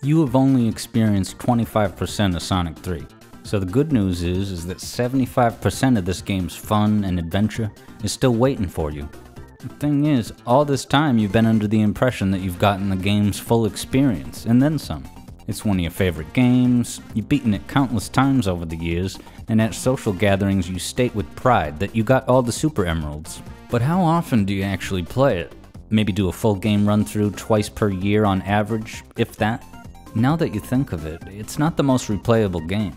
You have only experienced 25% of Sonic 3. So the good news is that 75% of this game's fun and adventure is still waiting for you. The thing is, all this time you've been under the impression that you've gotten the game's full experience, and then some. It's one of your favorite games, you've beaten it countless times over the years, and at social gatherings you state with pride that you got all the Super Emeralds. But how often do you actually play it? Maybe do a full game run through twice per year on average, if that? Now that you think of it, it's not the most replayable game.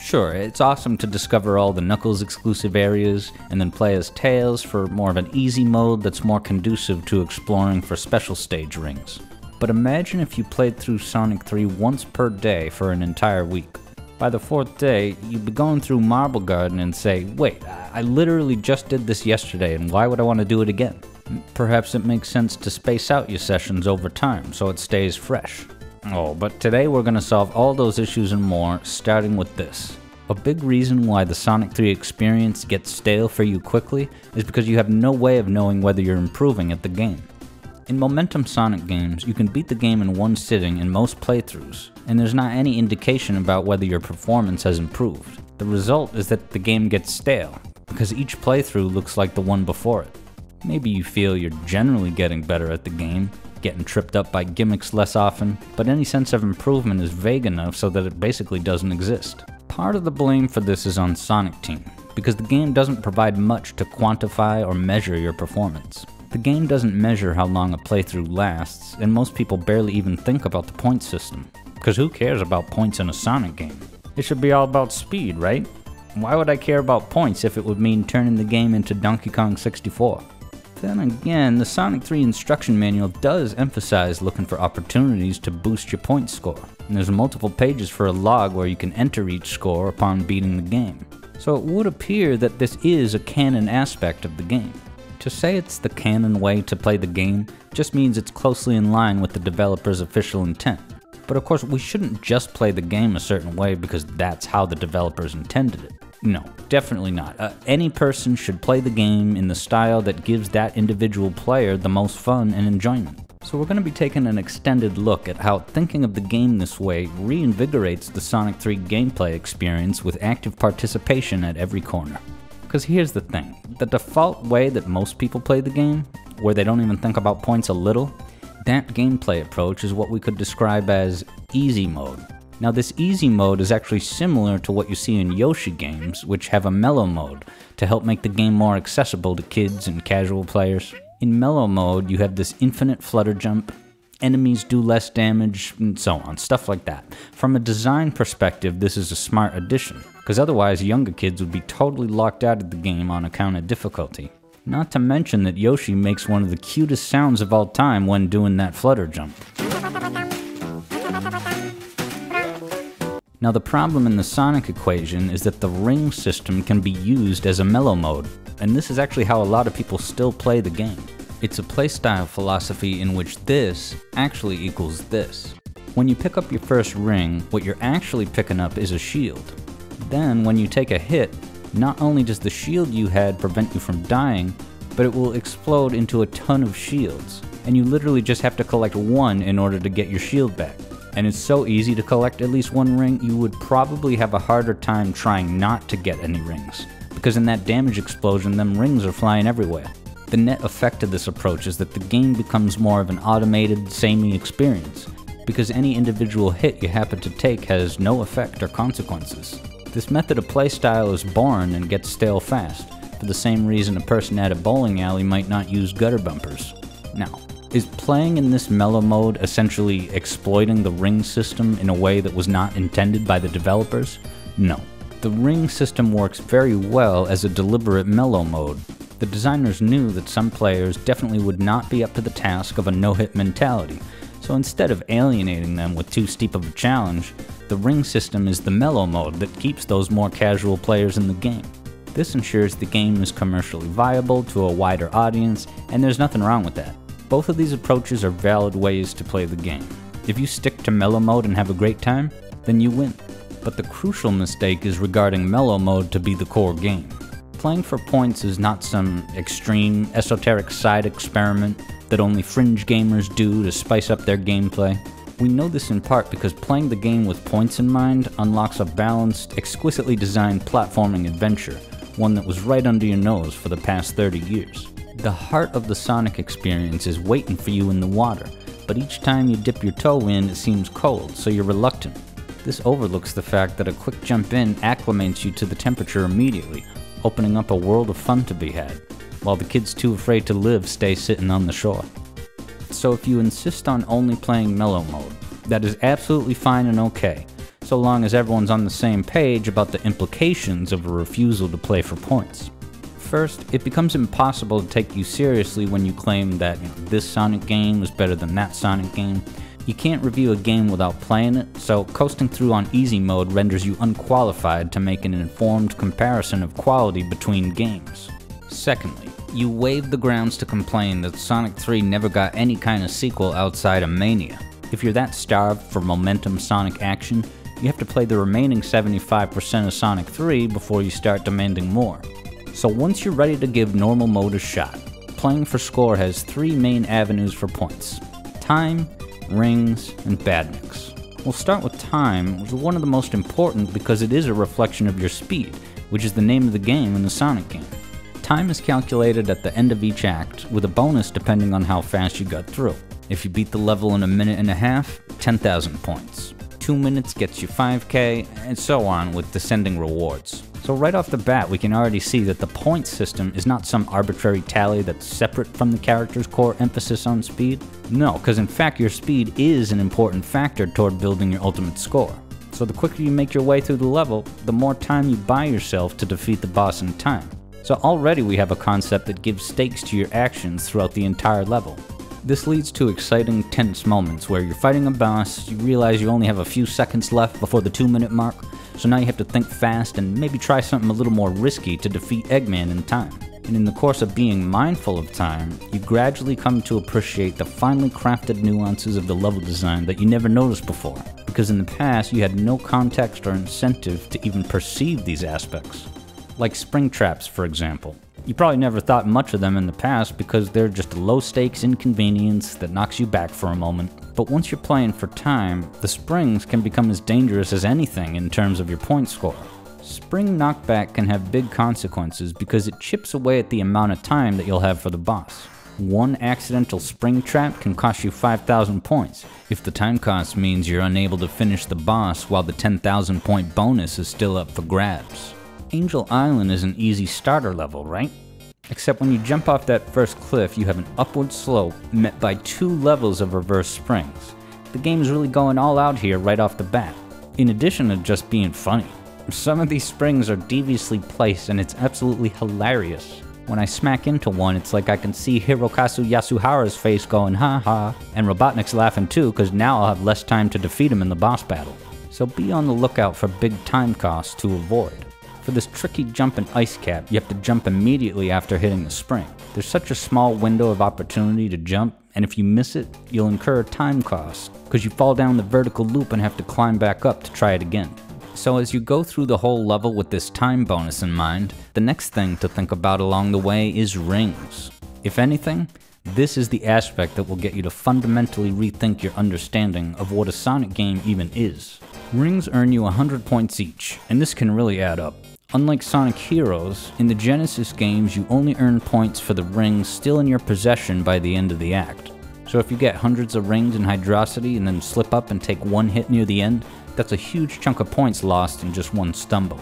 Sure, it's awesome to discover all the Knuckles exclusive areas, and then play as Tails for more of an easy mode that's more conducive to exploring for special stage rings. But imagine if you played through Sonic 3 once per day for an entire week. By the 4th day, you'd be going through Marble Garden and say, wait, I literally just did this yesterday, and why would I want to do it again? Perhaps it makes sense to space out your sessions over time so it stays fresh. Oh, but today we're going to solve all those issues and more, starting with this. A big reason why the Sonic 3 experience gets stale for you quickly is because you have no way of knowing whether you're improving at the game. In Momentum Sonic games, you can beat the game in one sitting in most playthroughs, and there's not any indication about whether your performance has improved. The result is that the game gets stale, because each playthrough looks like the one before it. Maybe you feel you're generally getting better at the game, getting tripped up by gimmicks less often, but any sense of improvement is vague enough so that it basically doesn't exist. Part of the blame for this is on Sonic Team, because the game doesn't provide much to quantify or measure your performance. The game doesn't measure how long a playthrough lasts, and most people barely even think about the point system. Because who cares about points in a Sonic game? It should be all about speed, right? Why would I care about points if it would mean turning the game into Donkey Kong 64? Then again, the Sonic 3 instruction manual does emphasize looking for opportunities to boost your point score, and there's multiple pages for a log where you can enter each score upon beating the game. So it would appear that this is a canon aspect of the game. To say it's the canon way to play the game just means it's closely in line with the developer's official intent. But of course, we shouldn't just play the game a certain way because that's how the developers intended it. No, definitely not. Any person should play the game in the style that gives that individual player the most fun and enjoyment. So we're going to be taking an extended look at how thinking of the game this way reinvigorates the Sonic 3 gameplay experience with active participation at every corner. Because here's the thing, the default way that most people play the game, where they don't even think about points a little, that gameplay approach is what we could describe as easy mode. Now this easy mode is actually similar to what you see in Yoshi games, which have a mellow mode to help make the game more accessible to kids and casual players. In mellow mode, you have this infinite flutter jump, enemies do less damage, and so on, stuff like that. From a design perspective, this is a smart addition, because otherwise younger kids would be totally locked out of the game on account of difficulty. Not to mention that Yoshi makes one of the cutest sounds of all time when doing that flutter jump. Now the problem in the Sonic equation is that the ring system can be used as a mellow mode, and this is actually how a lot of people still play the game. It's a playstyle philosophy in which this actually equals this. When you pick up your first ring, what you're actually picking up is a shield. Then when you take a hit, not only does the shield you had prevent you from dying, but it will explode into a ton of shields, and you literally just have to collect one in order to get your shield back. And it's so easy to collect at least one ring, you would probably have a harder time trying not to get any rings, because in that damage explosion, them rings are flying everywhere. The net effect of this approach is that the game becomes more of an automated, samey experience, because any individual hit you happen to take has no effect or consequences. This method of playstyle is boring and gets stale fast, for the same reason a person at a bowling alley might not use gutter bumpers. Now, is playing in this mellow mode essentially exploiting the ring system in a way that was not intended by the developers? No. The ring system works very well as a deliberate mellow mode. The designers knew that some players definitely would not be up to the task of a no-hit mentality, so instead of alienating them with too steep of a challenge, the ring system is the mellow mode that keeps those more casual players in the game. This ensures the game is commercially viable to a wider audience, and there's nothing wrong with that. Both of these approaches are valid ways to play the game. If you stick to mellow mode and have a great time, then you win. But the crucial mistake is regarding mellow mode to be the core game. Playing for points is not some extreme, esoteric side experiment that only fringe gamers do to spice up their gameplay. We know this in part because playing the game with points in mind unlocks a balanced, exquisitely designed platforming adventure, one that was right under your nose for the past 30 years. The heart of the Sonic experience is waiting for you in the water, but each time you dip your toe in, it seems cold, so you're reluctant. This overlooks the fact that a quick jump in acclimates you to the temperature immediately, opening up a world of fun to be had, while the kids too afraid to live stay sitting on the shore. So if you insist on only playing Mellow mode, that is absolutely fine and okay, so long as everyone's on the same page about the implications of a refusal to play for points. First, it becomes impossible to take you seriously when you claim that this Sonic game is better than that Sonic game. You can't review a game without playing it, so coasting through on easy mode renders you unqualified to make an informed comparison of quality between games. Secondly, you waive the grounds to complain that Sonic 3 never got any kind of sequel outside of Mania. If you're that starved for momentum Sonic action, you have to play the remaining 75% of Sonic 3 before you start demanding more. So once you're ready to give normal mode a shot, playing for score has 3 main avenues for points: time, rings, and Badniks. We'll start with time, which is one of the most important because it is a reflection of your speed, which is the name of the game in the Sonic game. Time is calculated at the end of each act, with a bonus depending on how fast you got through. If you beat the level in a minute and a half, 10,000 points. 2 minutes gets you 5k, and so on with descending rewards. So right off the bat, we can already see that the point system is not some arbitrary tally that's separate from the character's core emphasis on speed. No, because in fact your speed is an important factor toward building your ultimate score. So the quicker you make your way through the level, the more time you buy yourself to defeat the boss in time. So already we have a concept that gives stakes to your actions throughout the entire level. This leads to exciting, tense moments where you're fighting a boss, you realize you only have a few seconds left before the 2-minute mark, so now you have to think fast and maybe try something a little more risky to defeat Eggman in time. And in the course of being mindful of time, you gradually come to appreciate the finely crafted nuances of the level design that you never noticed before, because in the past you had no context or incentive to even perceive these aspects. Like spring traps, for example. You probably never thought much of them in the past because they're just a low-stakes inconvenience that knocks you back for a moment. But once you're playing for time, the springs can become as dangerous as anything in terms of your point score. Spring knockback can have big consequences because it chips away at the amount of time that you'll have for the boss. One accidental spring trap can cost you 5,000 points, if the time cost means you're unable to finish the boss while the 10,000 point bonus is still up for grabs. Angel Island is an easy starter level, right? Except when you jump off that first cliff, you have an upward slope met by 2 levels of reverse springs. The game is really going all out here right off the bat, in addition to just being funny. Some of these springs are deviously placed and it's absolutely hilarious. When I smack into one, it's like I can see Hirokazu Yasuhara's face going ha ha, and Robotnik's laughing too because now I'll have less time to defeat him in the boss battle. So be on the lookout for big time costs to avoid. For this tricky jump in Ice Cap, you have to jump immediately after hitting the spring. There's such a small window of opportunity to jump, and if you miss it, you'll incur a time cost, because you fall down the vertical loop and have to climb back up to try it again. So as you go through the whole level with this time bonus in mind, the next thing to think about along the way is rings. If anything, this is the aspect that will get you to fundamentally rethink your understanding of what a Sonic game even is. Rings earn you 100 points each, and this can really add up. Unlike Sonic Heroes, in the Genesis games you only earn points for the rings still in your possession by the end of the act. So if you get hundreds of rings in Hydrocity and then slip up and take one hit near the end, that's a huge chunk of points lost in just one stumble.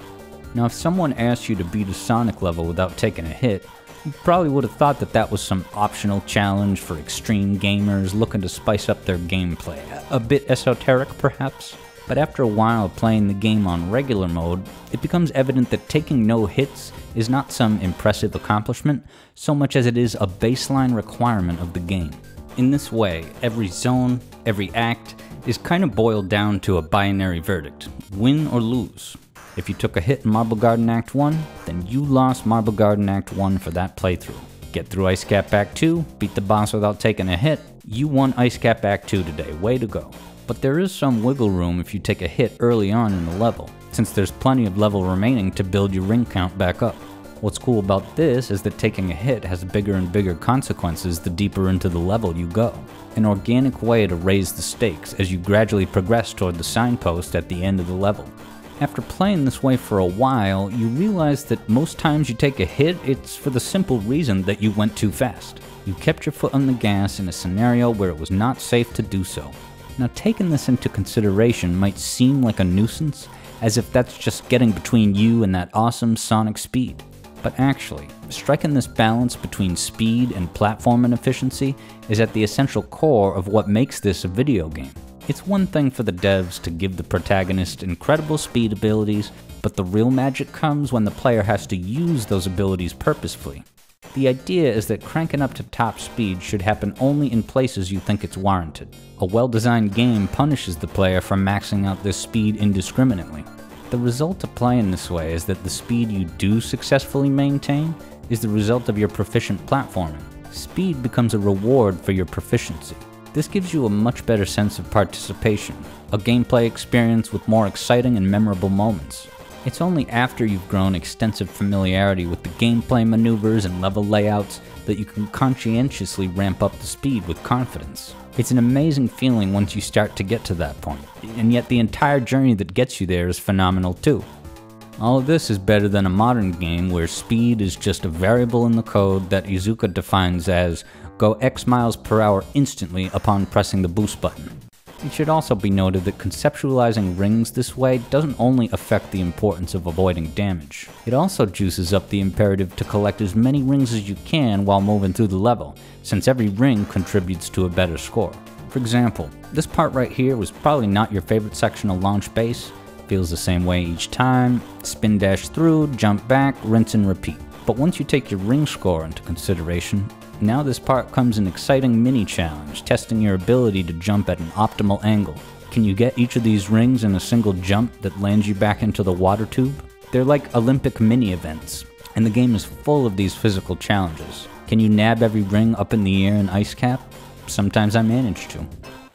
Now if someone asked you to beat a Sonic level without taking a hit, you probably would have thought that that was some optional challenge for extreme gamers looking to spice up their gameplay. A bit esoteric perhaps? But after a while playing the game on regular mode, it becomes evident that taking no hits is not some impressive accomplishment, so much as it is a baseline requirement of the game. In this way, every zone, every act, is kind of boiled down to a binary verdict, win or lose. If you took a hit in Marble Garden Act 1, then you lost Marble Garden Act 1 for that playthrough. Get through Ice Cap Act 2, beat the boss without taking a hit, you won Ice Cap Act 2 today, way to go. But there is some wiggle room if you take a hit early on in the level, since there's plenty of level remaining to build your ring count back up. What's cool about this is that taking a hit has bigger and bigger consequences the deeper into the level you go. an organic way to raise the stakes as you gradually progress toward the signpost at the end of the level. After playing this way for a while, you realize that most times you take a hit, it's for the simple reason that you went too fast. You kept your foot on the gas in a scenario where it was not safe to do so. Now, taking this into consideration might seem like a nuisance, as if that's just getting between you and that awesome sonic speed. But actually, striking this balance between speed and platform and efficiency is at the essential core of what makes this a video game. It's one thing for the devs to give the protagonist incredible speed abilities, but the real magic comes when the player has to use those abilities purposefully. The idea is that cranking up to top speed should happen only in places you think it's warranted. A well-designed game punishes the player for maxing out this speed indiscriminately. The result of playing this way is that the speed you do successfully maintain is the result of your proficient platforming. Speed becomes a reward for your proficiency. This gives you a much better sense of participation, a gameplay experience with more exciting and memorable moments. It's only after you've grown extensive familiarity with the gameplay maneuvers and level layouts that you can conscientiously ramp up the speed with confidence. It's an amazing feeling once you start to get to that point, and yet the entire journey that gets you there is phenomenal too. All of this is better than a modern game where speed is just a variable in the code that Iizuka defines as go X miles per hour instantly upon pressing the boost button. It should also be noted that conceptualizing rings this way doesn't only affect the importance of avoiding damage. It also juices up the imperative to collect as many rings as you can while moving through the level, since every ring contributes to a better score. For example, this part right here was probably not your favorite section of launch base. Feels the same way each time, spin dash through, jump back, rinse and repeat. But once you take your ring score into consideration, now this part comes an exciting mini challenge, testing your ability to jump at an optimal angle. Can you get each of these rings in a single jump that lands you back into the water tube? They're like Olympic mini events, and the game is full of these physical challenges. Can you nab every ring up in the air in ice cap? Sometimes I manage to.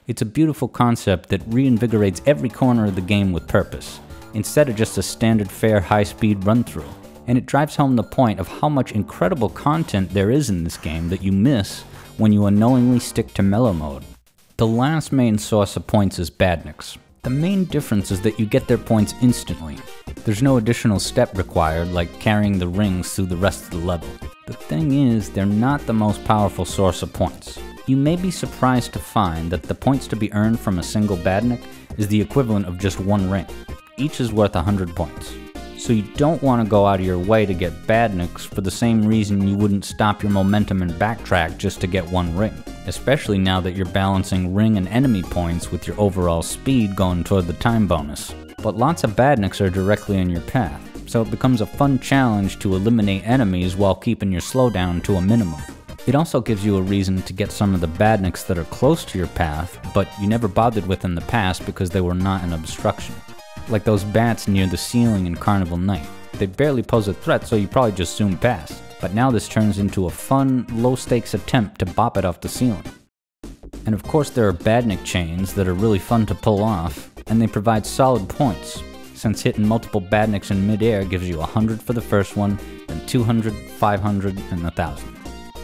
It's a beautiful concept that reinvigorates every corner of the game with purpose, instead of just a standard fare high-speed run-through. And it drives home the point of how much incredible content there is in this game that you miss when you unknowingly stick to mellow mode. The last main source of points is Badniks. The main difference is that you get their points instantly. There's no additional step required like carrying the rings through the rest of the level. The thing is, they're not the most powerful source of points. You may be surprised to find that the points to be earned from a single Badnik is the equivalent of just one ring. Each is worth 100 points. So you don't want to go out of your way to get Badniks for the same reason you wouldn't stop your momentum and backtrack just to get one ring, especially now that you're balancing ring and enemy points with your overall speed going toward the time bonus. But lots of Badniks are directly in your path, so it becomes a fun challenge to eliminate enemies while keeping your slowdown to a minimum. It also gives you a reason to get some of the Badniks that are close to your path, but you never bothered with in the past because they were not an obstruction. Like those bats near the ceiling in Carnival night. They barely pose a threat, so you probably just zoom past. But now this turns into a fun, low-stakes attempt to bop it off the ceiling. And of course there are Badnik chains that are really fun to pull off, and they provide solid points, since hitting multiple Badniks in mid-air gives you 100 for the first one, then 200, 500, and 1000.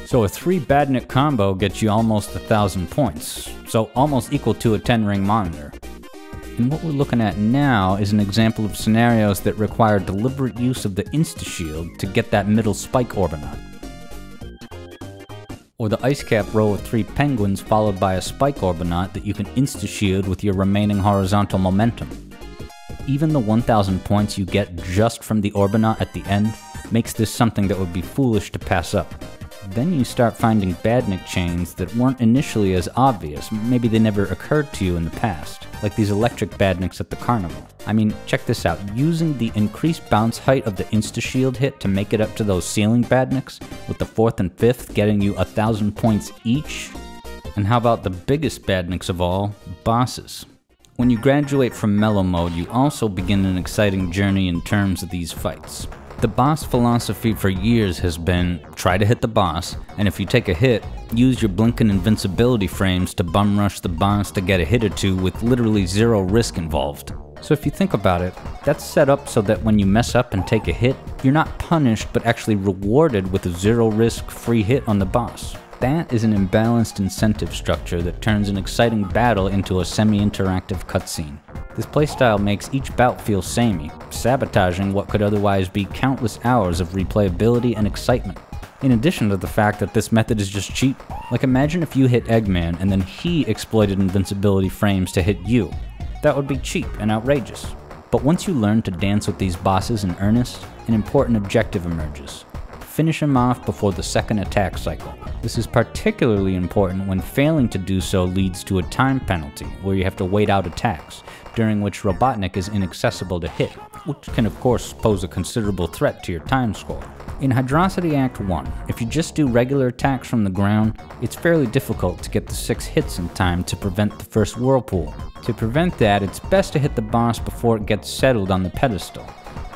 So a 3 Badnik combo gets you almost 1000 points, so almost equal to a 10-ring monitor. And what we're looking at now is an example of scenarios that require deliberate use of the insta-shield to get that middle spike Orbinaut. Or the ice cap row of 3 penguins followed by a spike Orbinaut that you can insta-shield with your remaining horizontal momentum. Even the 1000 points you get just from the Orbinaut at the end makes this something that would be foolish to pass up. Then you start finding Badnik chains that weren't initially as obvious, maybe they never occurred to you in the past, like these electric Badniks at the Carnival. I mean, check this out, using the increased bounce height of the insta-shield hit to make it up to those ceiling Badniks, with the 4th and 5th getting you 1000 points each. And how about the biggest Badniks of all, bosses? When you graduate from mellow mode, you also begin an exciting journey in terms of these fights. The boss philosophy for years has been, try to hit the boss, and if you take a hit, use your blinking invincibility frames to bum rush the boss to get a hit or two with literally zero risk involved. So if you think about it, that's set up so that when you mess up and take a hit, you're not punished but actually rewarded with a zero risk free hit on the boss. That is an imbalanced incentive structure that turns an exciting battle into a semi-interactive cutscene. This playstyle makes each bout feel samey, sabotaging what could otherwise be countless hours of replayability and excitement. In addition to the fact that this method is just cheap, like imagine if you hit Eggman and then he exploited invincibility frames to hit you. That would be cheap and outrageous. But once you learn to dance with these bosses in earnest, an important objective emerges. Finish him off before the second attack cycle. This is particularly important when failing to do so leads to a time penalty, where you have to wait out attacks, during which Robotnik is inaccessible to hit, which can of course pose a considerable threat to your time score. In Hydrocity Act 1, if you just do regular attacks from the ground, it's fairly difficult to get the 6 hits in time to prevent the first whirlpool. To prevent that, it's best to hit the boss before it gets settled on the pedestal.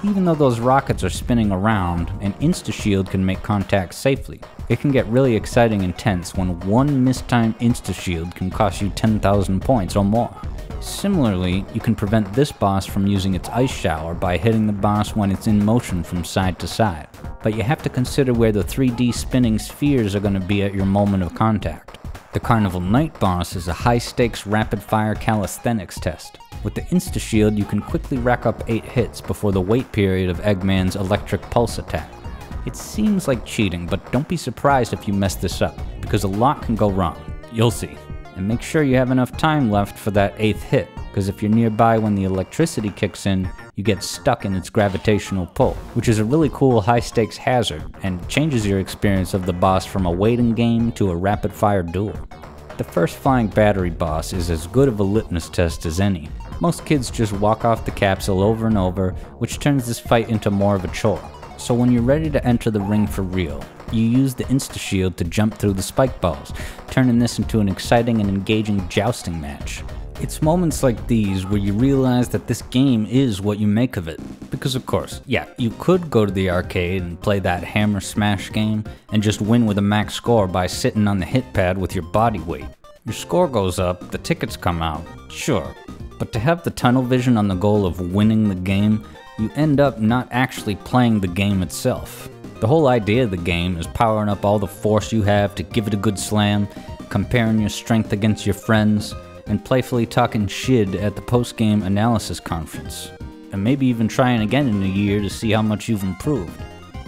Even though those rockets are spinning around, an insta-shield can make contact safely. It can get really exciting and tense when one mistimed insta-shield can cost you 10,000 points or more. Similarly, you can prevent this boss from using its ice shower by hitting the boss when it's in motion from side to side. But you have to consider where the 3D spinning spheres are going to be at your moment of contact. The Carnival Night boss is a high-stakes rapid-fire calisthenics test. With the insta-shield, you can quickly rack up 8 hits before the wait period of Eggman's electric pulse attack. It seems like cheating, but don't be surprised if you mess this up, because a lot can go wrong. You'll see. And make sure you have enough time left for that 8th hit, because if you're nearby when the electricity kicks in, you get stuck in its gravitational pull, which is a really cool high-stakes hazard, and changes your experience of the boss from a waiting game to a rapid-fire duel. The first flying battery boss is as good of a litmus test as any. Most kids just walk off the capsule over and over, which turns this fight into more of a chore. So when you're ready to enter the ring for real, you use the insta-shield to jump through the spike balls, turning this into an exciting and engaging jousting match. It's moments like these where you realize that this game is what you make of it. Because of course, yeah, you could go to the arcade and play that hammer smash game and just win with a max score by sitting on the hit pad with your body weight. Your score goes up, the tickets come out, sure. But to have the tunnel vision on the goal of winning the game, you end up not actually playing the game itself. The whole idea of the game is powering up all the force you have to give it a good slam, comparing your strength against your friends, and playfully talking shit at the post-game analysis conference. And maybe even trying again in a year to see how much you've improved.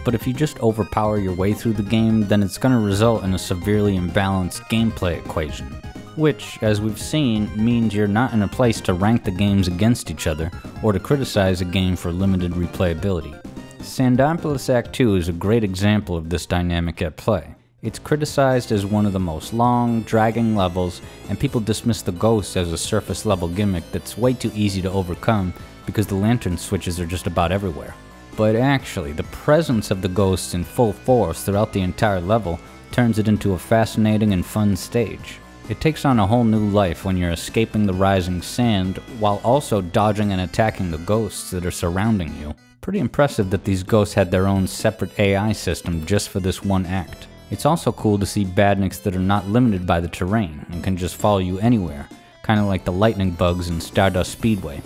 But if you just overpower your way through the game, then it's going to result in a severely imbalanced gameplay equation. Which, as we've seen, means you're not in a place to rank the games against each other, or to criticize a game for limited replayability. Sandopolis Act 2 is a great example of this dynamic at play. It's criticized as one of the most long, dragging levels, and people dismiss the ghosts as a surface-level gimmick that's way too easy to overcome because the lantern switches are just about everywhere. But actually, the presence of the ghosts in full force throughout the entire level turns it into a fascinating and fun stage. It takes on a whole new life when you're escaping the rising sand while also dodging and attacking the ghosts that are surrounding you. Pretty impressive that these ghosts had their own separate AI system just for this one act. It's also cool to see Badniks that are not limited by the terrain and can just follow you anywhere, kinda like the lightning bugs in Stardust Speedway.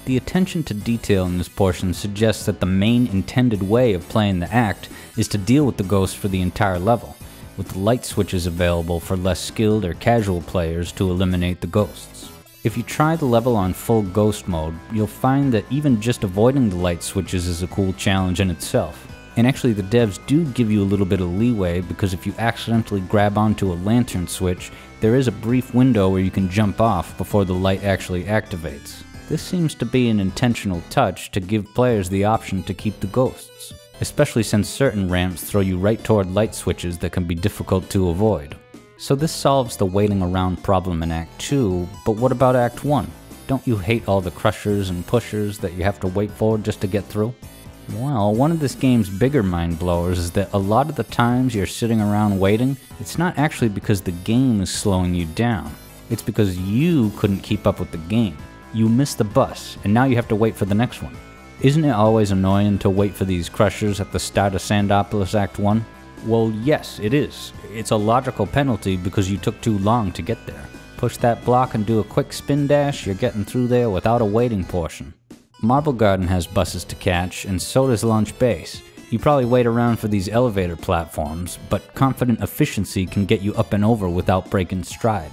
The attention to detail in this portion suggests that the main intended way of playing the act is to deal with the ghosts for the entire level, with the light switches available for less skilled or casual players to eliminate the ghosts. If you try the level on full ghost mode, you'll find that even just avoiding the light switches is a cool challenge in itself. And actually the devs do give you a little bit of leeway, because if you accidentally grab onto a lantern switch, there is a brief window where you can jump off before the light actually activates. This seems to be an intentional touch to give players the option to keep the ghosts, especially since certain ramps throw you right toward light switches that can be difficult to avoid. So this solves the waiting around problem in Act 2, but what about Act 1? Don't you hate all the crushers and pushers that you have to wait for just to get through? Well, one of this game's bigger mind blowers is that a lot of the times you're sitting around waiting, it's not actually because the game is slowing you down. It's because you couldn't keep up with the game. You missed the bus, and now you have to wait for the next one. Isn't it always annoying to wait for these crushers at the start of Sandopolis Act 1? Well, yes, it is. It's a logical penalty because you took too long to get there. Push that block and do a quick spin dash, you're getting through there without a waiting portion. Marble Garden has buses to catch, and so does Launch Base, You probably wait around for these elevator platforms, but confident efficiency can get you up and over without breaking stride.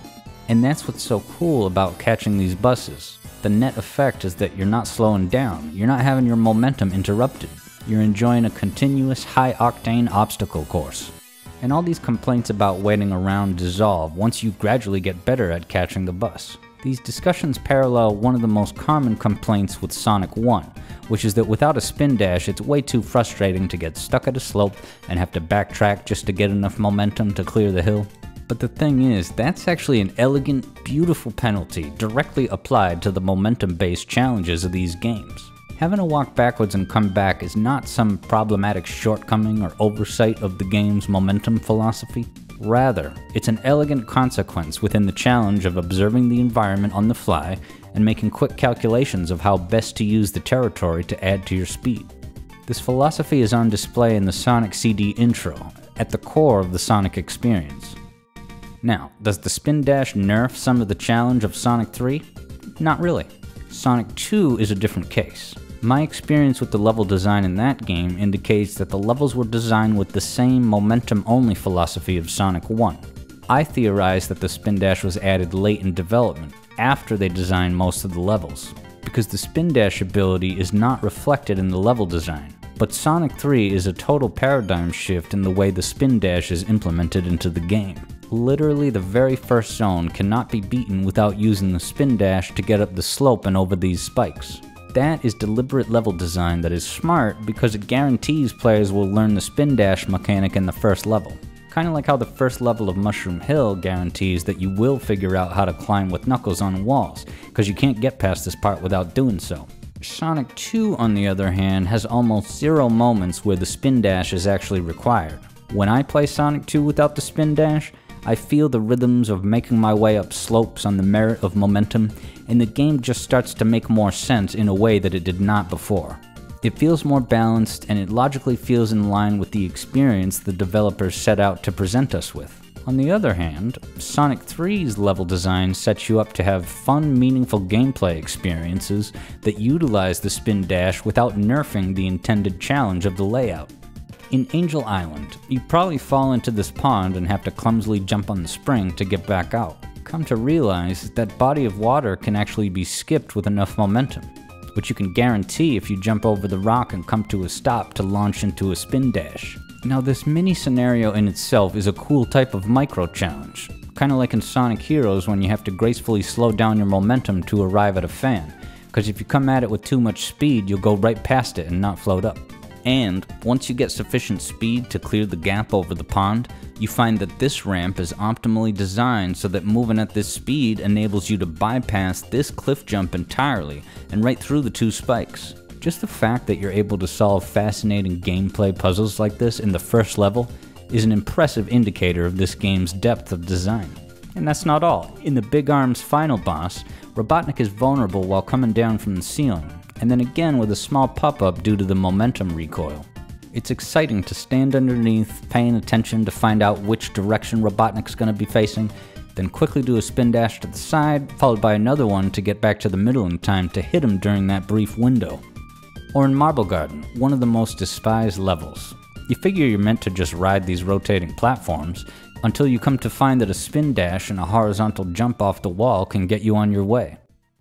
And that's what's so cool about catching these buses. The net effect is that you're not slowing down, you're not having your momentum interrupted. You're enjoying a continuous high-octane obstacle course. And all these complaints about waiting around dissolve once you gradually get better at catching the bus. These discussions parallel one of the most common complaints with Sonic 1, which is that without a spin dash it's way too frustrating to get stuck at a slope and have to backtrack just to get enough momentum to clear the hill. But the thing is, that's actually an elegant, beautiful penalty directly applied to the momentum-based challenges of these games. Having to walk backwards and come back is not some problematic shortcoming or oversight of the game's momentum philosophy. Rather, it's an elegant consequence within the challenge of observing the environment on the fly and making quick calculations of how best to use the territory to add to your speed. This philosophy is on display in the Sonic CD intro, at the core of the Sonic experience. Now, does the spin dash nerf some of the challenge of Sonic 3? Not really. Sonic 2 is a different case. My experience with the level design in that game indicates that the levels were designed with the same momentum-only philosophy of Sonic 1. I theorize that the spin dash was added late in development, after they designed most of the levels, because the spin dash ability is not reflected in the level design. But Sonic 3 is a total paradigm shift in the way the spin dash is implemented into the game. Literally, the very first zone cannot be beaten without using the spin dash to get up the slope and over these spikes. That is deliberate level design that is smart because it guarantees players will learn the spin dash mechanic in the first level. Kinda like how the first level of Mushroom Hill guarantees that you will figure out how to climb with Knuckles on walls, because you can't get past this part without doing so. Sonic 2, on the other hand, has almost zero moments where the spin dash is actually required. When I play Sonic 2 without the spin dash, I feel the rhythms of making my way up slopes on the merit of momentum, and the game just starts to make more sense in a way that it did not before. It feels more balanced, and it logically feels in line with the experience the developers set out to present us with. On the other hand, Sonic 3's level design sets you up to have fun, meaningful gameplay experiences that utilize the spin dash without nerfing the intended challenge of the layout. In Angel Island, you probably fall into this pond and have to clumsily jump on the spring to get back out. Come to realize that body of water can actually be skipped with enough momentum, which you can guarantee if you jump over the rock and come to a stop to launch into a spin dash. Now, this mini scenario in itself is a cool type of micro challenge, kinda like in Sonic Heroes when you have to gracefully slow down your momentum to arrive at a fan, because if you come at it with too much speed, you'll go right past it and not float up. And once you get sufficient speed to clear the gap over the pond, you find that this ramp is optimally designed so that moving at this speed enables you to bypass this cliff jump entirely and right through the two spikes. Just the fact that you're able to solve fascinating gameplay puzzles like this in the first level is an impressive indicator of this game's depth of design. And that's not all. In the Big Arm's final boss, Robotnik is vulnerable while coming down from the ceiling, and then again with a small pop-up due to the momentum recoil. It's exciting to stand underneath, paying attention to find out which direction Robotnik's going to be facing, then quickly do a spin dash to the side, followed by another one to get back to the middle in time to hit him during that brief window. Or in Marble Garden, one of the most despised levels. You figure you're meant to just ride these rotating platforms, until you come to find that a spin dash and a horizontal jump off the wall can get you on your way.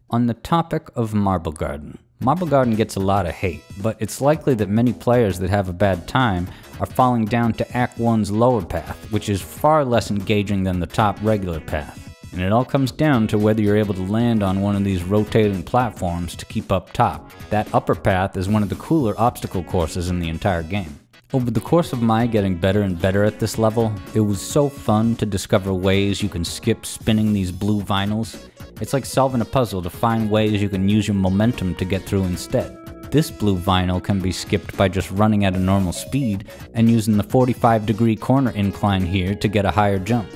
On the topic of Marble Garden gets a lot of hate, but it's likely that many players that have a bad time are falling down to Act 1's lower path, which is far less engaging than the top regular path. And it all comes down to whether you're able to land on one of these rotating platforms to keep up top. That upper path is one of the cooler obstacle courses in the entire game. Over the course of my getting better and better at this level, it was so fun to discover ways you can skip spinning these blue vinyls. It's like solving a puzzle to find ways you can use your momentum to get through instead. This blue vinyl can be skipped by just running at a normal speed and using the 45-degree corner incline here to get a higher jump.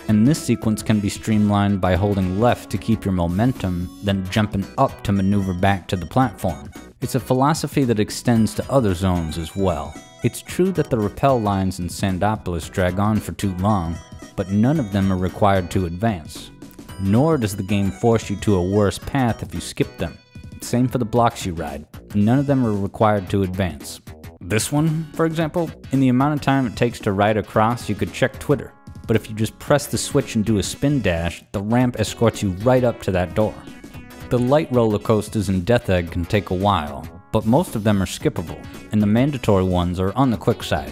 And this sequence can be streamlined by holding left to keep your momentum, then jumping up to maneuver back to the platform. It's a philosophy that extends to other zones as well. It's true that the rappel lines in Sandopolis drag on for too long, but none of them are required to advance. Nor does the game force you to a worse path if you skip them. Same for the blocks you ride. None of them are required to advance. this one, for example, in the amount of time it takes to ride across, you could check Twitter. But if you just press the switch and do a spin dash, the ramp escorts you right up to that door. The light roller coasters in Death Egg can take a while, but most of them are skippable, and the mandatory ones are on the quick side.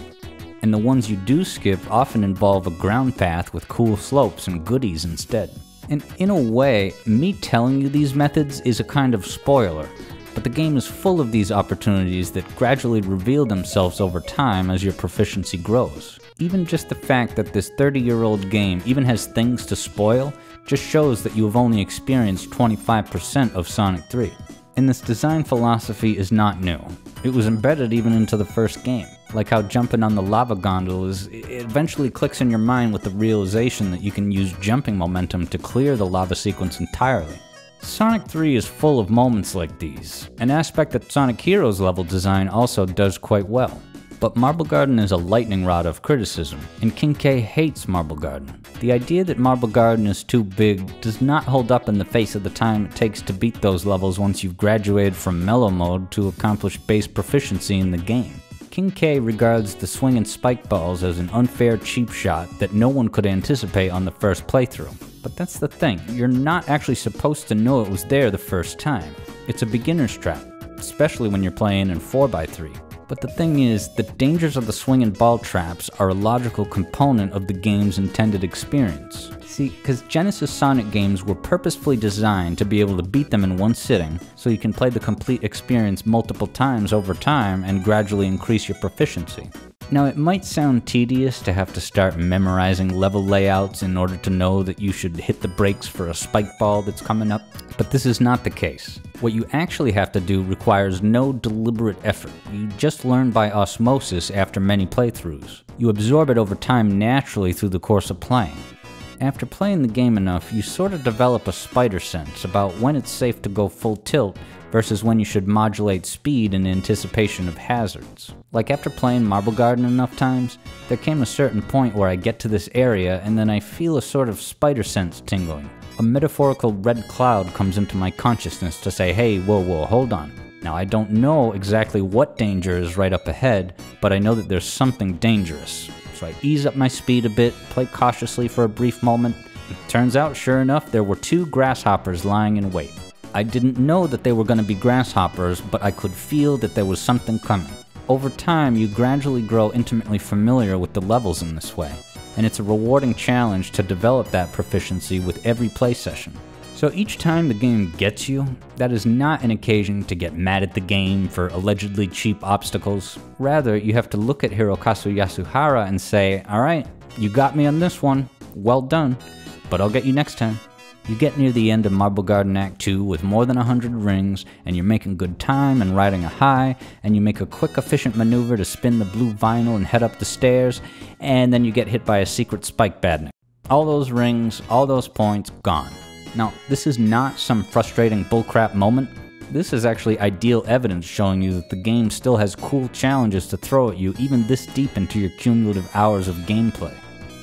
And the ones you do skip often involve a ground path with cool slopes and goodies instead. And in a way, me telling you these methods is a kind of spoiler, but the game is full of these opportunities that gradually reveal themselves over time as your proficiency grows. Even just the fact that this 30-year-old game even has things to spoil just shows that you have only experienced 25% of Sonic 3. And this design philosophy is not new. It was embedded even into the first game, like how jumping on the lava gondola it eventually clicks in your mind with the realization that you can use jumping momentum to clear the lava sequence entirely. Sonic 3 is full of moments like these, an aspect that Sonic Heroes level design also does quite well. But Marble Garden is a lightning rod of criticism, and King K hates Marble Garden. The idea that Marble Garden is too big does not hold up in the face of the time it takes to beat those levels once you've graduated from Mellow mode to accomplish base proficiency in the game. King K regards the swinging spike balls as an unfair cheap shot that no one could anticipate on the first playthrough. But that's the thing, you're not actually supposed to know it was there the first time. It's a beginner's trap, especially when you're playing in 4x3. But the thing is, the dangers of the swinging ball traps are a logical component of the game's intended experience. See, because Genesis Sonic games were purposefully designed to be able to beat them in one sitting, so you can play the complete experience multiple times over time and gradually increase your proficiency. Now, it might sound tedious to have to start memorizing level layouts in order to know that you should hit the brakes for a spike ball that's coming up, but this is not the case. What you actually have to do requires no deliberate effort. You just learn by osmosis after many playthroughs. You absorb it over time naturally through the course of playing. After playing the game enough, you sort of develop a spider sense about when it's safe to go full tilt versus when you should modulate speed in anticipation of hazards. Like after playing Marble Garden enough times, there came a certain point where I get to this area and then I feel a sort of spider sense tingling. A metaphorical red cloud comes into my consciousness to say, hey, whoa, hold on. Now I don't know exactly what danger is right up ahead, but I know that there's something dangerous. So I ease up my speed a bit, play cautiously for a brief moment. It turns out, sure enough, there were 2 grasshoppers lying in wait. I didn't know that they were going to be grasshoppers, but I could feel that there was something coming. Over time, you gradually grow intimately familiar with the levels in this way, and it's a rewarding challenge to develop that proficiency with every play session. So each time the game gets you, that is not an occasion to get mad at the game for allegedly cheap obstacles. Rather, you have to look at Hirokazu Yasuhara and say, alright, you got me on this one, well done, but I'll get you next time. You get near the end of Marble Garden Act 2 with more than 100 rings, and you're making good time and riding a high, and you make a quick efficient maneuver to spin the blue vinyl and head up the stairs, and then you get hit by a secret spike Badnik. All those rings, all those points, gone. Now, this is not some frustrating bullcrap moment. This is actually ideal evidence showing you that the game still has cool challenges to throw at you even this deep into your cumulative hours of gameplay.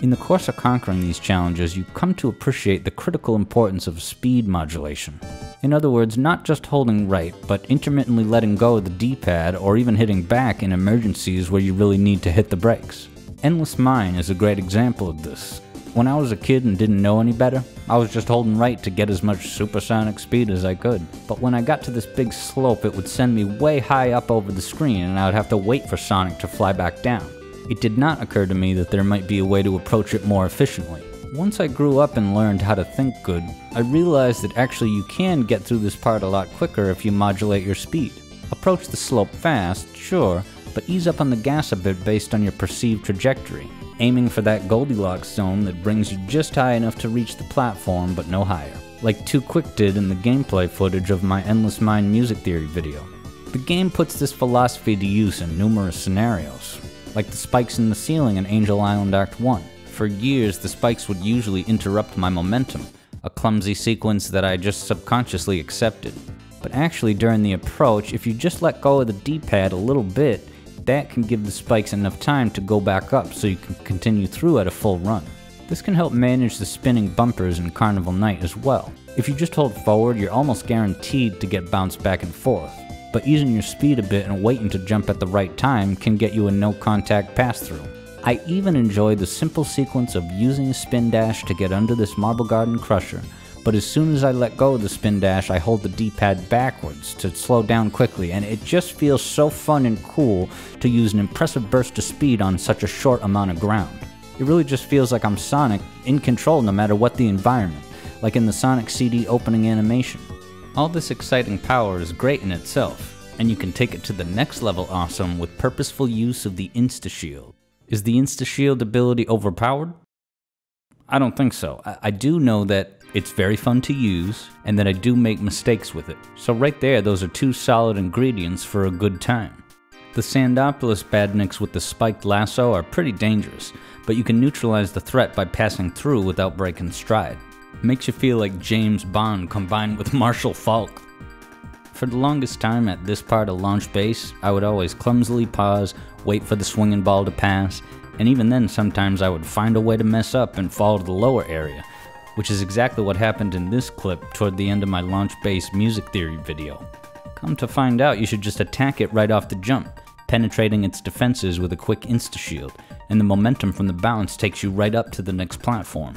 In the course of conquering these challenges, you come to appreciate the critical importance of speed modulation. In other words, not just holding right, but intermittently letting go of the D-pad or even hitting back in emergencies where you really need to hit the brakes. Endless Mine is a great example of this. When I was a kid and didn't know any better, I was just holding right to get as much supersonic speed as I could. But when I got to this big slope, it would send me way high up over the screen and I would have to wait for Sonic to fly back down. It did not occur to me that there might be a way to approach it more efficiently. Once I grew up and learned how to think good, I realized that actually you can get through this part a lot quicker if you modulate your speed. Approach the slope fast, sure, but ease up on the gas a bit based on your perceived trajectory, aiming for that Goldilocks zone that brings you just high enough to reach the platform but no higher, like Too Quick did in the gameplay footage of my Endless Mine music theory video. The game puts this philosophy to use in numerous scenarios, like the spikes in the ceiling in Angel Island Act 1. For years, the spikes would usually interrupt my momentum, a clumsy sequence that I just subconsciously accepted. But actually, during the approach, if you just let go of the D-pad a little bit, that can give the spikes enough time to go back up so you can continue through at a full run. This can help manage the spinning bumpers in Carnival Night as well. If you just hold forward, you're almost guaranteed to get bounced back and forth. but easing your speed a bit and waiting to jump at the right time can get you a no-contact pass-through. I even enjoy the simple sequence of using a spin dash to get under this Marble Garden Crusher, but as soon as I let go of the spin dash, I hold the D-pad backwards to slow down quickly, and it just feels so fun and cool to use an impressive burst of speed on such a short amount of ground. It really just feels like I'm Sonic, in control no matter what the environment, like in the Sonic CD opening animation. All this exciting power is great in itself, and you can take it to the next level awesome with purposeful use of the Insta-Shield. Is the Insta-Shield ability overpowered? I don't think so. I do know that it's very fun to use, and that I do make mistakes with it. So right there, those are two solid ingredients for a good time. The Sandopoulos Badniks with the spiked lasso are pretty dangerous, but you can neutralize the threat by passing through without breaking stride. Makes you feel like James Bond combined with Marshall Faulk. For the longest time at this part of launch base, I would always clumsily pause, wait for the swinging ball to pass, and even then sometimes I would find a way to mess up and fall to the lower area, which is exactly what happened in this clip toward the end of my launch base music theory video. Come to find out, you should just attack it right off the jump, penetrating its defenses with a quick insta-shield, and the momentum from the bounce takes you right up to the next platform.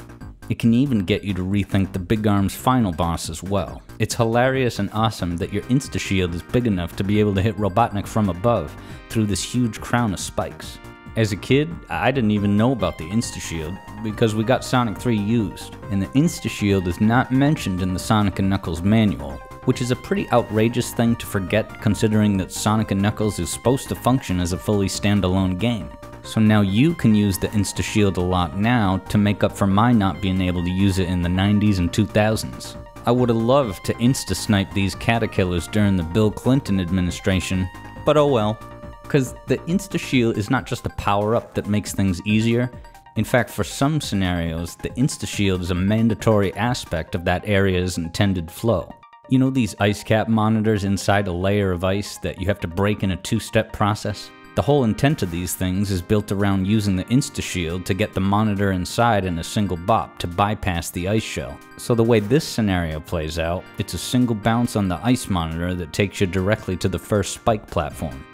It can even get you to rethink the Big Arm's final boss as well. It's hilarious and awesome that your insta-shield is big enough to be able to hit Robotnik from above through this huge crown of spikes. As a kid, I didn't even know about the insta-shield because we got Sonic 3 used, and the insta-shield is not mentioned in the Sonic & Knuckles manual, which is a pretty outrageous thing to forget considering that Sonic & Knuckles is supposed to function as a fully standalone game. So now you can use the Insta-Shield a lot now to make up for my not being able to use it in the 90s and 2000s. I would have loved to insta-snipe these caterkillers during the Bill Clinton administration, but oh well. Because the Insta-Shield is not just a power-up that makes things easier. In fact, for some scenarios, the Insta-Shield is a mandatory aspect of that area's intended flow. You know these ice cap monitors inside a layer of ice that you have to break in a two-step process? The whole intent of these things is built around using the Insta-Shield to get the monitor inside in a single bop to bypass the ice shell. So the way this scenario plays out, it's a single bounce on the ice monitor that takes you directly to the first spike platform.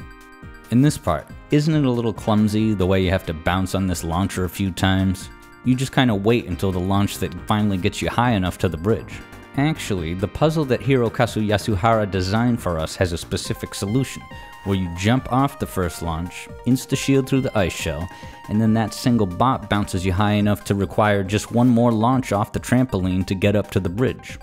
In this part, isn't it a little clumsy the way you have to bounce on this launcher a few times? You just kinda wait until the launch that finally gets you high enough to the bridge. Actually, the puzzle that Hirokazu Yasuhara designed for us has a specific solution, where you jump off the first launch, insta-shield through the ice shell, and then that single bop bounces you high enough to require just one more launch off the trampoline to get up to the bridge.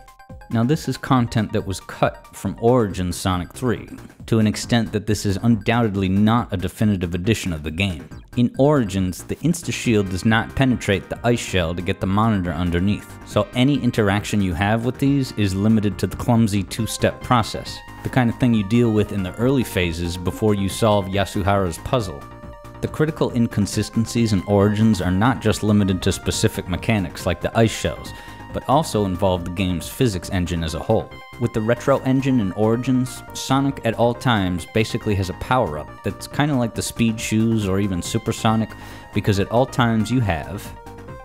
Now this is content that was cut from Origins Sonic 3, to an extent that this is undoubtedly not a definitive edition of the game. In Origins, the Insta-Shield does not penetrate the ice shell to get the monitor underneath, so any interaction you have with these is limited to the clumsy two-step process, the kind of thing you deal with in the early phases before you solve Yasuhara's puzzle. The critical inconsistencies in Origins are not just limited to specific mechanics like the ice shells, but also involve the game's physics engine as a whole. With the retro engine in Origins, Sonic at all times basically has a power-up that's kinda like the Speed Shoes or even Supersonic, because at all times you have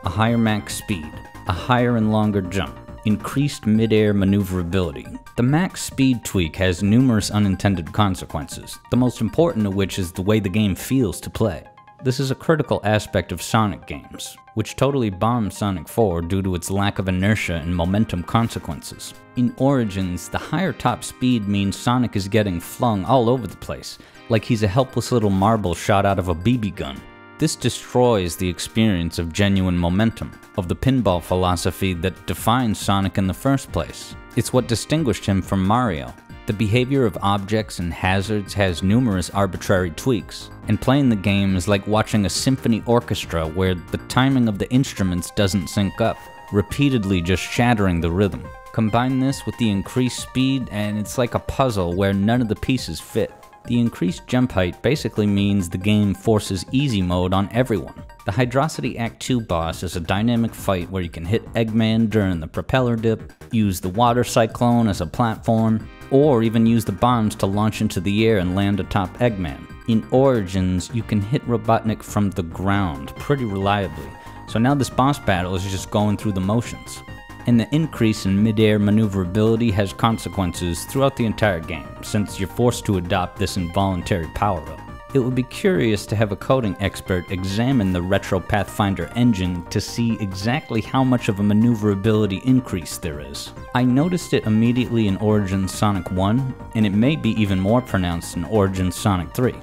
a higher max speed, a higher and longer jump, increased mid-air maneuverability. The max speed tweak has numerous unintended consequences, the most important of which is the way the game feels to play. This is a critical aspect of Sonic games, which totally bombed Sonic 4 due to its lack of inertia and momentum consequences. In Origins, the higher top speed means Sonic is getting flung all over the place, like he's a helpless little marble shot out of a BB gun. This destroys the experience of genuine momentum, of the pinball philosophy that defines Sonic in the first place. It's what distinguished him from Mario. The behavior of objects and hazards has numerous arbitrary tweaks, and playing the game is like watching a symphony orchestra where the timing of the instruments doesn't sync up, repeatedly just shattering the rhythm. Combine this with the increased speed and it's like a puzzle where none of the pieces fit. The increased jump height basically means the game forces easy mode on everyone. The Hydrocity Act 2 boss is a dynamic fight where you can hit Eggman during the propeller dip, use the water cyclone as a platform, or even use the bombs to launch into the air and land atop Eggman. In Origins, you can hit Robotnik from the ground pretty reliably, so now this boss battle is just going through the motions. And the increase in mid-air maneuverability has consequences throughout the entire game, since you're forced to adopt this involuntary power-up. It would be curious to have a coding expert examine the Retro Pathfinder engine to see exactly how much of a maneuverability increase there is. I noticed it immediately in Origins Sonic 1, and it may be even more pronounced in Origins Sonic 3.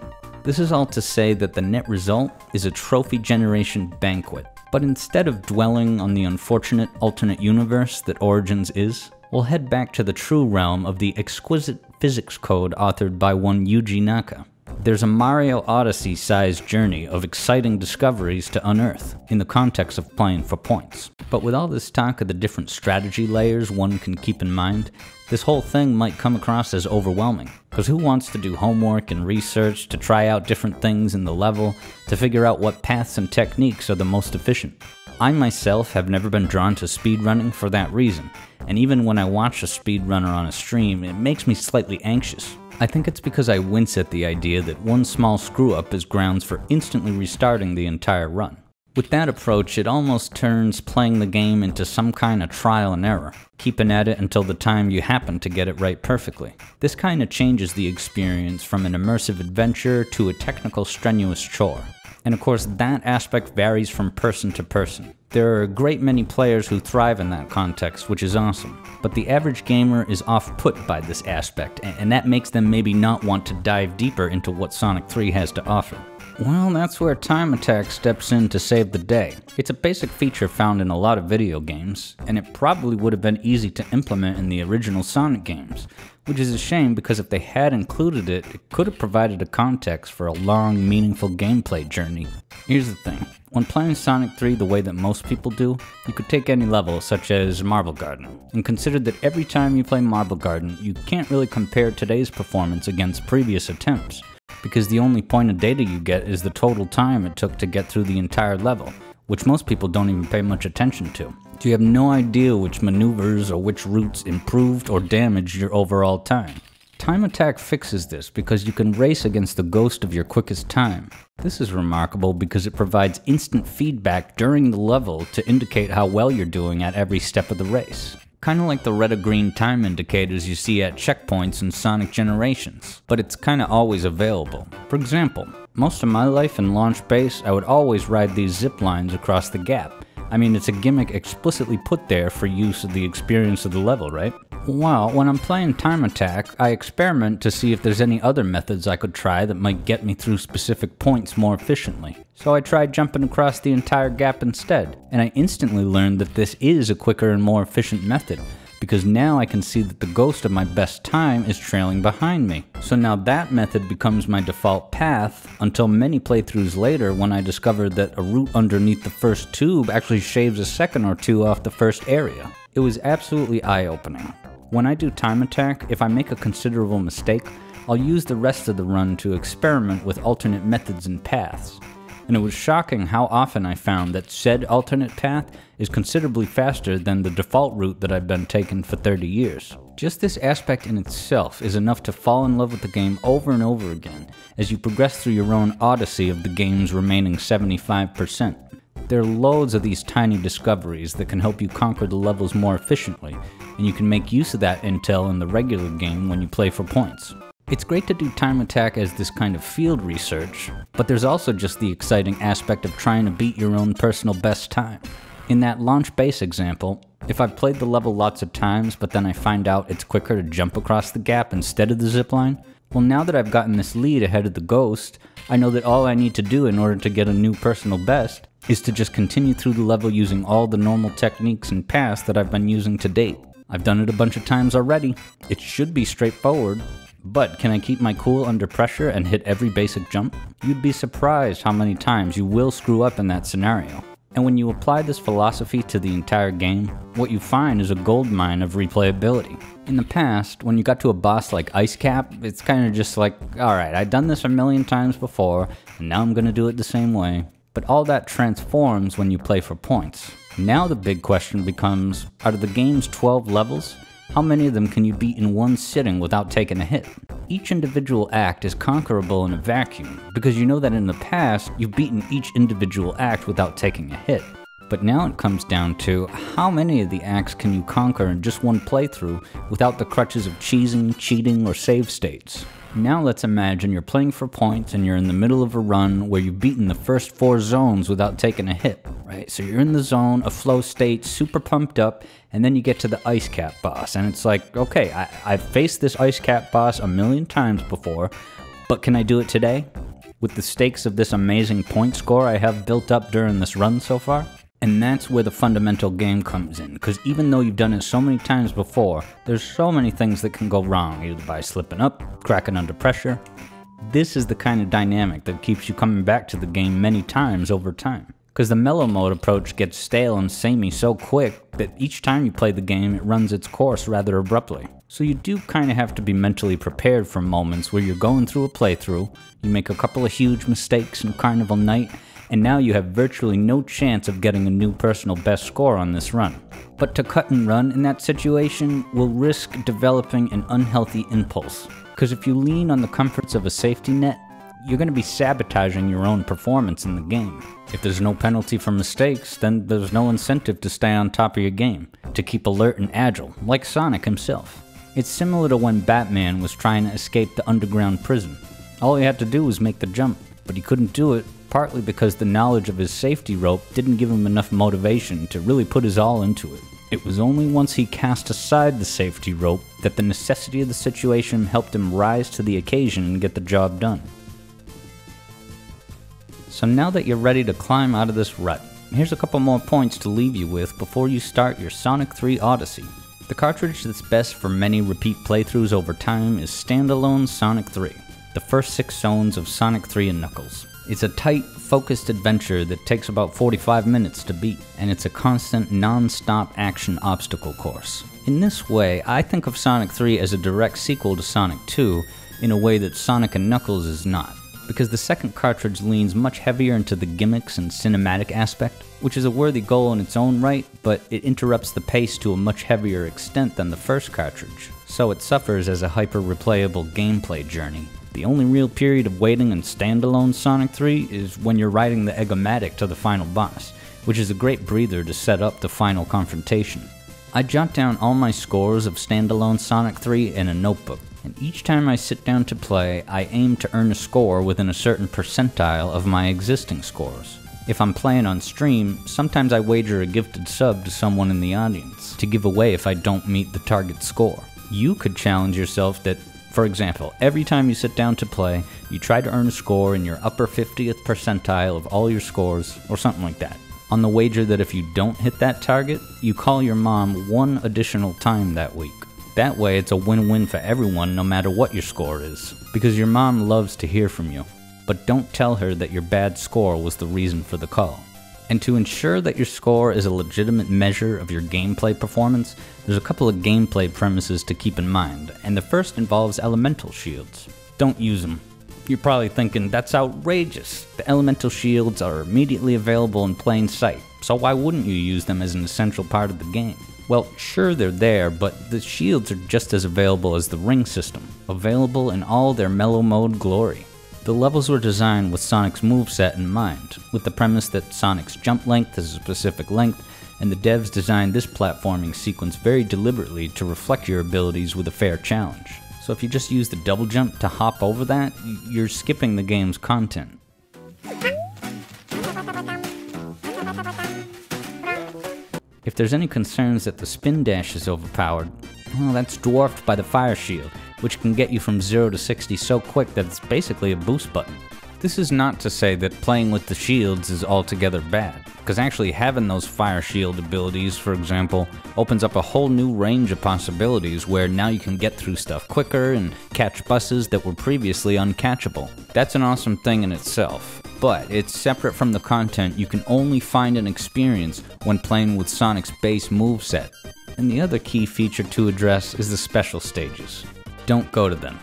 This is all to say that the net result is a trophy generation banquet. But instead of dwelling on the unfortunate alternate universe that Origins is, we'll head back to the true realm of the exquisite physics code authored by one Yuji Naka. There's a Mario Odyssey-sized journey of exciting discoveries to unearth, in the context of playing for points. But with all this talk of the different strategy layers one can keep in mind, this whole thing might come across as overwhelming. Because who wants to do homework and research to try out different things in the level, to figure out what paths and techniques are the most efficient? I myself have never been drawn to speedrunning for that reason, and even when I watch a speedrunner on a stream, it makes me slightly anxious. I think it's because I wince at the idea that one small screw-up is grounds for instantly restarting the entire run. With that approach, it almost turns playing the game into some kind of trial and error, keeping at it until the time you happen to get it right perfectly. This kind of changes the experience from an immersive adventure to a technical strenuous chore. And of course, that aspect varies from person to person. There are a great many players who thrive in that context, which is awesome. But the average gamer is off-put by this aspect, and that makes them maybe not want to dive deeper into what Sonic 3 has to offer. Well, that's where Time Attack steps in to save the day. It's a basic feature found in a lot of video games, and it probably would have been easy to implement in the original Sonic games, which is a shame because if they had included it, it could have provided a context for a long, meaningful gameplay journey. Here's the thing. When playing Sonic 3 the way that most people do, you could take any level, such as Marble Garden, and consider that every time you play Marble Garden, you can't really compare today's performance against previous attempts, because the only point of data you get is the total time it took to get through the entire level, which most people don't even pay much attention to. So you have no idea which maneuvers or which routes improved or damaged your overall time. Time Attack fixes this because you can race against the ghost of your quickest time. This is remarkable because it provides instant feedback during the level to indicate how well you're doing at every step of the race. Kinda like the red or green time indicators you see at checkpoints in Sonic Generations, but it's kinda always available. For example, most of my life in Launch Base, I would always ride these zip lines across the gap. I mean, it's a gimmick explicitly put there for use of the experience of the level, right? Well, when I'm playing Time Attack, I experiment to see if there's any other methods I could try that might get me through specific points more efficiently. So I tried jumping across the entire gap instead, and I instantly learned that this is a quicker and more efficient method, because now I can see that the ghost of my best time is trailing behind me. So now that method becomes my default path until many playthroughs later when I discovered that a route underneath the first tube actually shaves a second or two off the first area. It was absolutely eye-opening. When I do Time Attack, if I make a considerable mistake, I'll use the rest of the run to experiment with alternate methods and paths. And it was shocking how often I found that said alternate path is considerably faster than the default route that I've been taking for 30 years. Just this aspect in itself is enough to fall in love with the game over and over again as you progress through your own odyssey of the game's remaining 75%. There are loads of these tiny discoveries that can help you conquer the levels more efficiently, and you can make use of that intel in the regular game when you play for points. It's great to do Time Attack as this kind of field research, but there's also just the exciting aspect of trying to beat your own personal best time. In that Launch Base example, if I've played the level lots of times but then I find out it's quicker to jump across the gap instead of the zipline, well, now that I've gotten this lead ahead of the ghost, I know that all I need to do in order to get a new personal best is to just continue through the level using all the normal techniques and paths that I've been using to date. I've done it a bunch of times already. It should be straightforward, but can I keep my cool under pressure and hit every basic jump? You'd be surprised how many times you will screw up in that scenario. And when you apply this philosophy to the entire game, what you find is a goldmine of replayability. In the past, when you got to a boss like Ice Cap, it's kind of just like, alright, I've done this a million times before, and now I'm gonna do it the same way. But all that transforms when you play for points. Now the big question becomes, out of the game's 12 levels, how many of them can you beat in one sitting without taking a hit? Each individual act is conquerable in a vacuum, because you know that in the past, you've beaten each individual act without taking a hit. But now it comes down to how many of the acts can you conquer in just one playthrough without the crutches of cheesing, cheating, or save states. Now let's imagine you're playing for points and you're in the middle of a run where you've beaten the first 4 zones without taking a hit, right? So you're in the zone, a flow state, super pumped up, and then you get to the ice cap boss, and it's like, okay, I've faced this ice cap boss a million times before, but can I do it today? With the stakes of this amazing point score I have built up during this run so far? And that's where the fundamental game comes in, because even though you've done it so many times before, there's so many things that can go wrong, either by slipping up, cracking under pressure. This is the kind of dynamic that keeps you coming back to the game many times over time. Because the mellow mode approach gets stale and samey so quick that each time you play the game, it runs its course rather abruptly. So you do kind of have to be mentally prepared for moments where you're going through a playthrough, you make a couple of huge mistakes in Carnival night, and now you have virtually no chance of getting a new personal best score on this run. But to cut and run in that situation will risk developing an unhealthy impulse. Because if you lean on the comforts of a safety net, you're going to be sabotaging your own performance in the game. If there's no penalty for mistakes, then there's no incentive to stay on top of your game, to keep alert and agile, like Sonic himself. It's similar to when Batman was trying to escape the underground prison. All he had to do was make the jump, but he couldn't do it, partly because the knowledge of his safety rope didn't give him enough motivation to really put his all into it. It was only once he cast aside the safety rope that the necessity of the situation helped him rise to the occasion and get the job done. So now that you're ready to climb out of this rut, here's a couple more points to leave you with before you start your Sonic 3 Odyssey. The cartridge that's best for many repeat playthroughs over time is standalone Sonic 3, the first 6 zones of Sonic 3 and Knuckles. It's a tight, focused adventure that takes about 45 minutes to beat, and it's a constant, non-stop action obstacle course. In this way, I think of Sonic 3 as a direct sequel to Sonic 2 in a way that Sonic and Knuckles is not, because the second cartridge leans much heavier into the gimmicks and cinematic aspect, which is a worthy goal in its own right, but it interrupts the pace to a much heavier extent than the first cartridge, so it suffers as a hyper-replayable gameplay journey. The only real period of waiting in standalone Sonic 3 is when you're riding the Eggomatic to the final boss, which is a great breather to set up the final confrontation. I jot down all my scores of standalone Sonic 3 in a notebook, and each time I sit down to play, I aim to earn a score within a certain percentile of my existing scores. If I'm playing on stream, sometimes I wager a gifted sub to someone in the audience to give away if I don't meet the target score. You could challenge yourself that, for example, every time you sit down to play, you try to earn a score in your upper 50th percentile of all your scores, or something like that. On the wager that if you don't hit that target, you call your mom 1 additional time that week. That way it's a win-win for everyone no matter what your score is, because your mom loves to hear from you. But don't tell her that your bad score was the reason for the call. And to ensure that your score is a legitimate measure of your gameplay performance, there's a couple of gameplay premises to keep in mind, and the first involves elemental shields. Don't use them. You're probably thinking, that's outrageous. The elemental shields are immediately available in plain sight, so why wouldn't you use them as an essential part of the game? Well, sure they're there, but the shields are just as available as the ring system, available in all their mellow mode glory. The levels were designed with Sonic's moveset in mind, with the premise that Sonic's jump length is a specific length, and the devs designed this platforming sequence very deliberately to reflect your abilities with a fair challenge. So if you just use the double jump to hop over that, you're skipping the game's content. If there's any concerns that the spin dash is overpowered, well, that's dwarfed by the fire shield, which can get you from 0 to 60 so quick that it's basically a boost button. This is not to say that playing with the shields is altogether bad, because actually having those fire shield abilities, for example, opens up a whole new range of possibilities where now you can get through stuff quicker and catch buses that were previously uncatchable. That's an awesome thing in itself, but it's separate from the content you can only find and experience when playing with Sonic's base moveset. And the other key feature to address is the special stages. Don't go to them,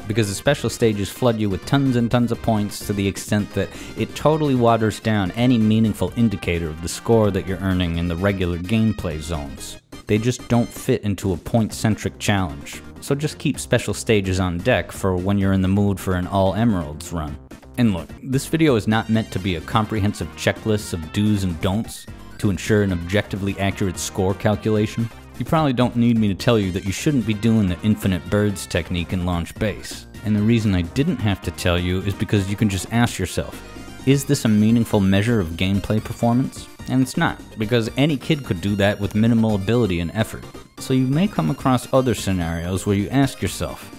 because the special stages flood you with tons and tons of points to the extent that it totally waters down any meaningful indicator of the score that you're earning in the regular gameplay zones. They just don't fit into a point-centric challenge, so just keep special stages on deck for when you're in the mood for an all-emeralds run. And look, this video is not meant to be a comprehensive checklist of do's and don'ts. To to ensure an objectively accurate score calculation? You probably don't need me to tell you that you shouldn't be doing the infinite birds technique in launch base. And the reason I didn't have to tell you is because you can just ask yourself, is this a meaningful measure of gameplay performance? And it's not, because any kid could do that with minimal ability and effort. So you may come across other scenarios where you ask yourself,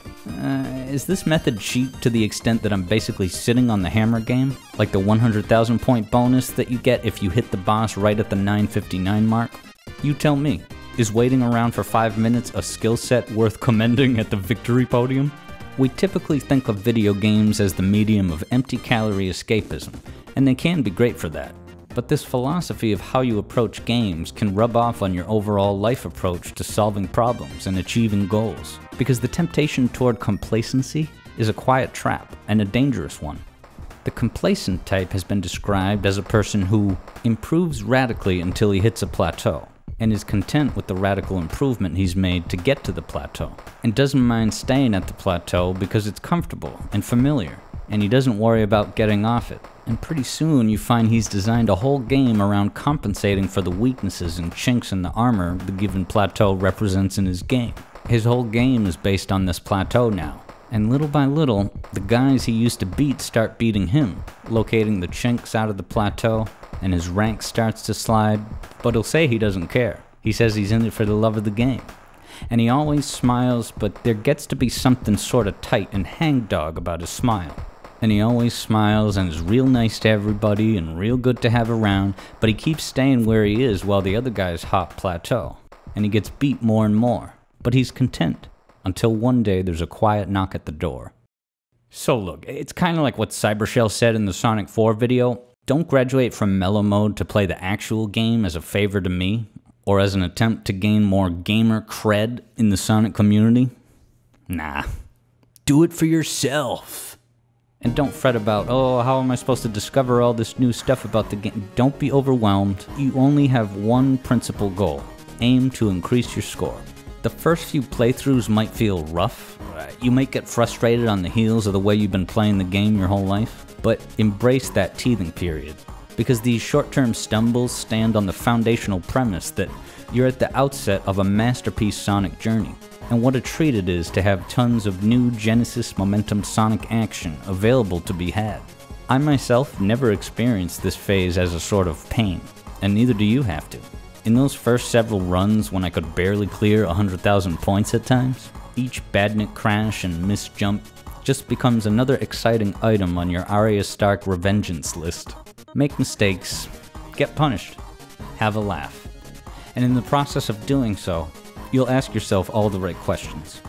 is this method cheap to the extent that I'm basically sitting on the hammer game? Like the 100,000 point bonus that you get if you hit the boss right at the 959 mark? You tell me, is waiting around for 5 minutes a skill set worth commending at the victory podium? We typically think of video games as the medium of empty calorie escapism, and they can be great for that. But this philosophy of how you approach games can rub off on your overall life approach to solving problems and achieving goals, because the temptation toward complacency is a quiet trap and a dangerous one. The complacent type has been described as a person who improves radically until he hits a plateau, and is content with the radical improvement he's made to get to the plateau, and doesn't mind staying at the plateau because it's comfortable and familiar, and he doesn't worry about getting off it. And pretty soon you find he's designed a whole game around compensating for the weaknesses and chinks in the armor the given plateau represents in his game. His whole game is based on this plateau now, and little by little, the guys he used to beat start beating him, locating the chinks out of the plateau, and his rank starts to slide, but he'll say he doesn't care. He says he's in it for the love of the game. And he always smiles, but there gets to be something sort of tight and hangdog about his smile. And he always smiles and is real nice to everybody and real good to have around, but he keeps staying where he is while the other guys hop plateau. And he gets beat more and more, but he's content, until one day there's a quiet knock at the door. So look, it's kind of like what Cybershell said in the Sonic 4 video. Don't graduate from Mellow mode to play the actual game as a favor to me, or as an attempt to gain more gamer cred in the Sonic community. Nah. Do it for yourself. And don't fret about, oh, how am I supposed to discover all this new stuff about the game? Don't be overwhelmed. You only have one principal goal. Aim to increase your score. The first few playthroughs might feel rough. You might get frustrated on the heels of the way you've been playing the game your whole life. But embrace that teething period, because these short-term stumbles stand on the foundational premise that you're at the outset of a masterpiece Sonic journey, and what a treat it is to have tons of new Genesis Momentum Sonic action available to be had. I myself never experienced this phase as a sort of pain, and neither do you have to. In those first several runs when I could barely clear 100,000 points at times, each Badnik crash and missed jump just becomes another exciting item on your Arya Stark revengeance list. Make mistakes, get punished, have a laugh. And in the process of doing so, you'll ask yourself all the right questions.